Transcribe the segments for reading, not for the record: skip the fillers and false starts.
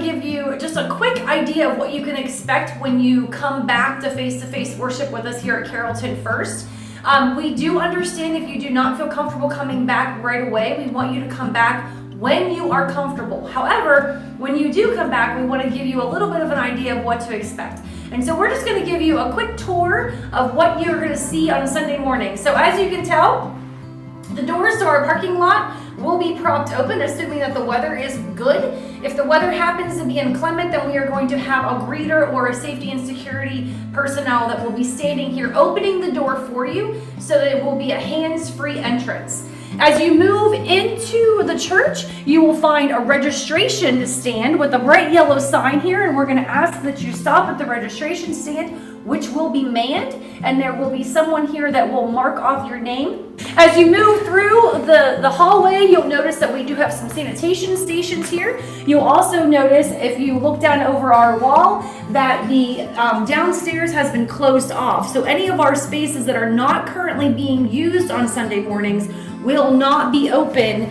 give you just a quick idea of what you can expect when you come back to face-to-face worship with us here at Carrollton First. We do understand if you do not feel comfortable coming back right away, we want you to come back when you are comfortable. However, when you do come back, we want to give you a little bit of an idea of what to expect. And so we're just going to give you a quick tour of what you're going to see on Sunday morning. So as you can tell, the doors to our parking lot will be propped open, assuming that the weather is good. If the weather happens to be inclement, then we are going to have a greeter or a safety and security personnel that will be standing here opening the door for you so that it will be a hands-free entrance. As you move into the church, you will find a registration stand with a bright yellow sign here, and we're going to ask that you stop at the registration stand, which will be manned, and there will be someone here that will mark off your name. As you move through the hallway, you'll notice that we do have some sanitation stations here. You'll also notice, if you look down over our wall, that the downstairs has been closed off. So any of our spaces that are not currently being used on Sunday mornings will not be open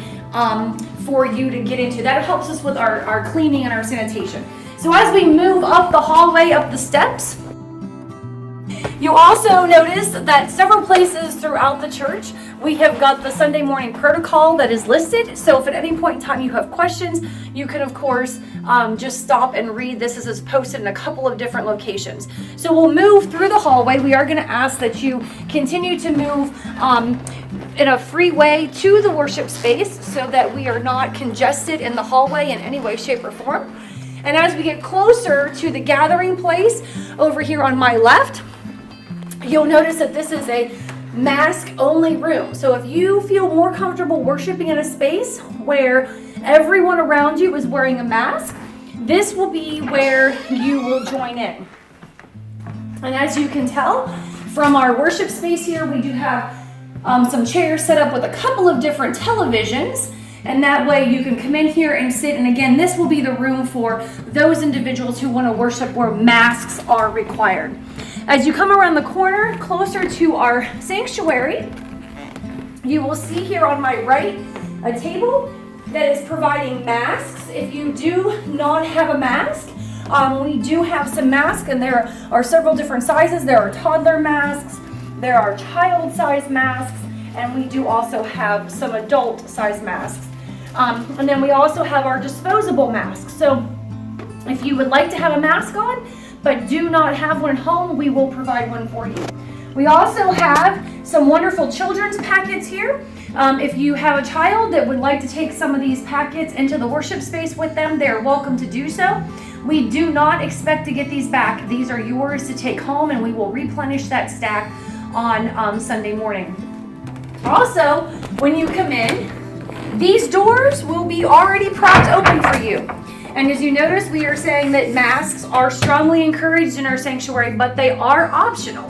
for you to get into. That helps us with our cleaning and our sanitation. So as we move up the hallway, up the steps, you'll also notice that several places throughout the church, we have got the Sunday morning protocol that is listed. So if at any point in time you have questions, you can of course just stop and read. This is posted in a couple of different locations. So we'll move through the hallway. We are going to ask that you continue to move in a free way to the worship space so that we are not congested in the hallway in any way, shape, or form. And as we get closer to the gathering place over here on my left, you'll notice that this is a mask-only room. So if you feel more comfortable worshiping in a space where everyone around you is wearing a mask, this will be where you will join in. And as you can tell from our worship space here, we do have some chairs set up with a couple of different televisions, and that way you can come in here and sit. And again, this will be the room for those individuals who want to worship where masks are required. As you come around the corner closer to our sanctuary, you will see here on my right a table that is providing masks. If you do not have a mask, we do have some masks, and there are several different sizes. There are toddler masks, there are child-size masks, and we do also have some adult-size masks. And then we also have our disposable masks. So if you would like to have a mask on, but do not have one at home, we will provide one for you. We also have some wonderful children's packets here. If you have a child that would like to take some of these packets into the worship space with them, they're welcome to do so. We do not expect to get these back. These are yours to take home, and we will replenish that stack on Sunday morning. Also, when you come in, these doors will be already propped open for you. And as you notice, we are saying that masks are strongly encouraged in our sanctuary, but they are optional.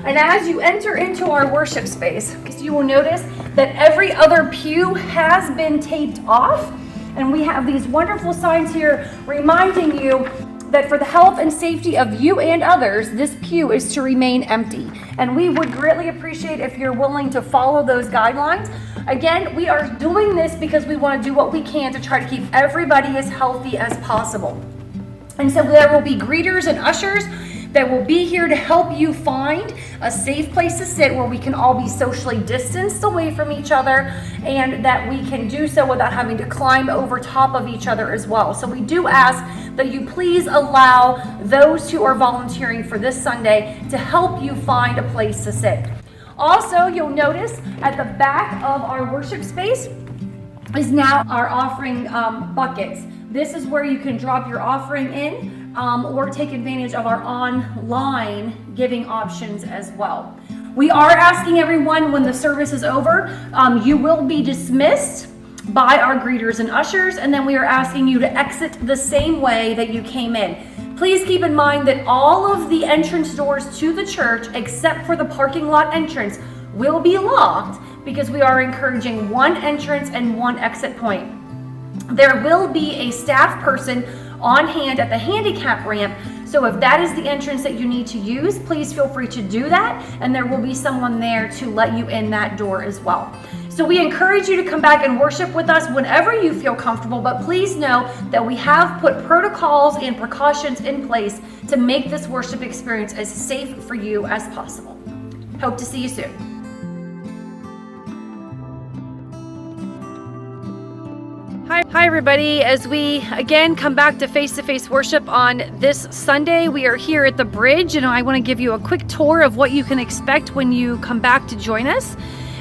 And as you enter into our worship space, you will notice that every other pew has been taped off. And we have these wonderful signs here reminding you that for the health and safety of you and others, this pew is to remain empty. And we would greatly appreciate if you're willing to follow those guidelines. Again, we are doing this because we want to do what we can to try to keep everybody as healthy as possible. And so there will be greeters and ushers that will be here to help you find a safe place to sit where we can all be socially distanced away from each other, and that we can do so without having to climb over top of each other as well. So we do ask that you please allow those who are volunteering for this Sunday to help you find a place to sit. Also, you'll notice at the back of our worship space is now our offering buckets. This is where you can drop your offering in or take advantage of our online giving options as well. We are asking everyone when the service is over, you will be dismissed by our greeters and ushers, and then we are asking you to exit the same way that you came in. Please keep in mind that all of the entrance doors to the church, except for the parking lot entrance, will be locked because we are encouraging one entrance and one exit point. There will be a staff person on hand at the handicap ramp, so if that is the entrance that you need to use, please feel free to do that, and there will be someone there to let you in that door as well. So we encourage you to come back and worship with us whenever you feel comfortable, but please know that we have put protocols and precautions in place to make this worship experience as safe for you as possible. Hope to see you soon. Hi everybody. As we again come back to face-to-face worship on this Sunday, we are here at the bridge, and I want to give you a quick tour of what you can expect when you come back to join us.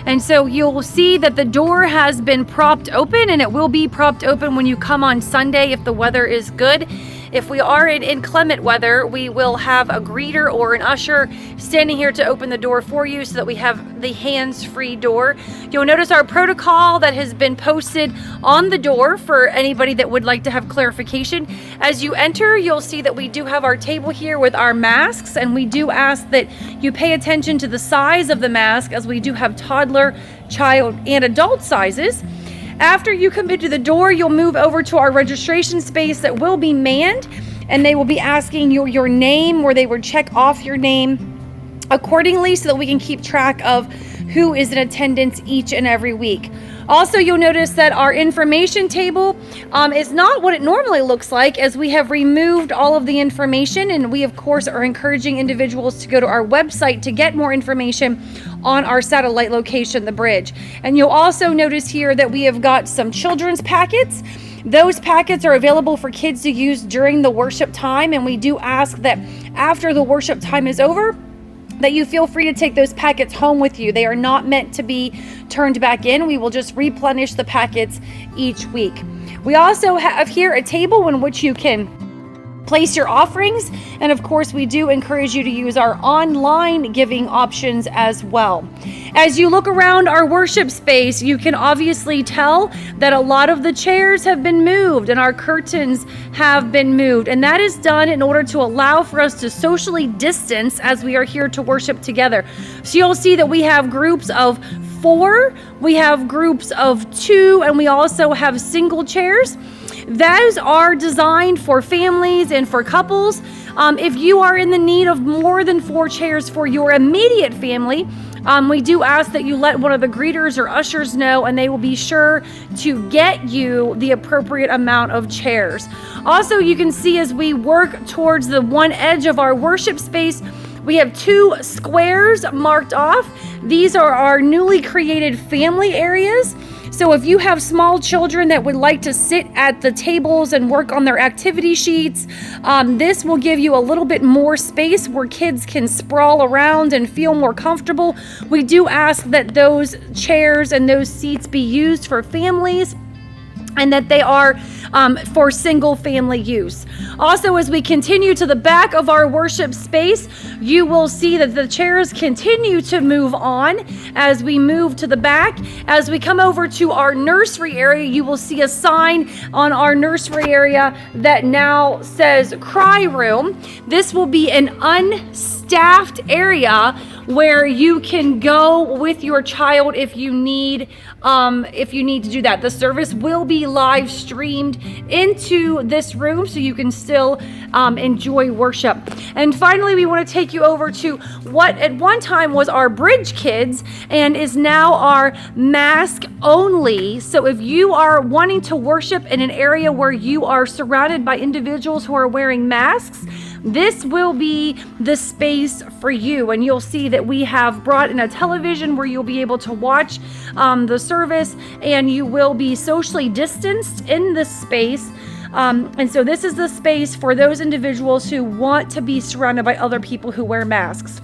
And so you'll see that the door has been propped open, and it will be propped open when you come on Sunday if the weather is good. If we are in inclement weather, we will have a greeter or an usher standing here to open the door for you so that we have the hands-free door. You'll notice our protocol that has been posted on the door for anybody that would like to have clarification. As you enter, you'll see that we do have our table here with our masks, and we do ask that you pay attention to the size of the mask, as we do have toddler, child, and adult sizes. After you come into the door, you'll move over to our registration space that will be manned, and they will be asking you your name, where they will check off your name accordingly so that we can keep track of who is in attendance each and every week. Also, you'll notice that our information table is not what it normally looks like, as we have removed all of the information, and we of course are encouraging individuals to go to our website to get more information on our satellite location, the bridge. And you'll also notice here that we have got some children's packets. Those packets are available for kids to use during the worship time, and we do ask that after the worship time is over, that you feel free to take those packets home with you. They are not meant to be turned back in. We will just replenish the packets each week. We also have here a table in which you can place your offerings, and of course we do encourage you to use our online giving options as well. As you look around our worship space, you can obviously tell that a lot of the chairs have been moved and our curtains have been moved, and that is done in order to allow for us to socially distance as we are here to worship together. So you'll see that we have groups of 4, we have groups of 2, and we also have single chairs. Those are designed for families and for couples. If you are in the need of more than 4 chairs for your immediate family, we do ask that you let one of the greeters or ushers know, and they will be sure to get you the appropriate amount of chairs. Also, you can see as we work towards the one edge of our worship space, we have 2 squares marked off. These are our newly created family areas. So if you have small children that would like to sit at the tables and work on their activity sheets, this will give you a little bit more space where kids can sprawl around and feel more comfortable. We do ask that those chairs and those seats be used for families, and that they are for single family use. Also, as we continue to the back of our worship space, you will see that the chairs continue to move on as we move to the back. As we come over to our nursery area, you will see a sign on our nursery area that now says Cry Room. This will be an unstaffed area where you can go with your child if you need to do that. The service will be live streamed into this room so you can still enjoy worship. And finally, we want to take you over to what at one time was our Bridge Kids and is now our mask only. So if you are wanting to worship in an area where you are surrounded by individuals who are wearing masks, this will be the space for you. And you'll see that we have brought in a television where you'll be able to watch the service, and you will be socially distanced in this space. And so this is the space for those individuals who want to be surrounded by other people who wear masks.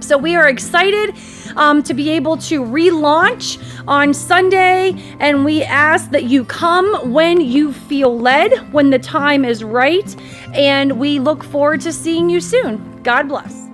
So we are excited to be able to relaunch on Sunday, and we ask that you come when you feel led, when the time is right, and we look forward to seeing you soon. God bless.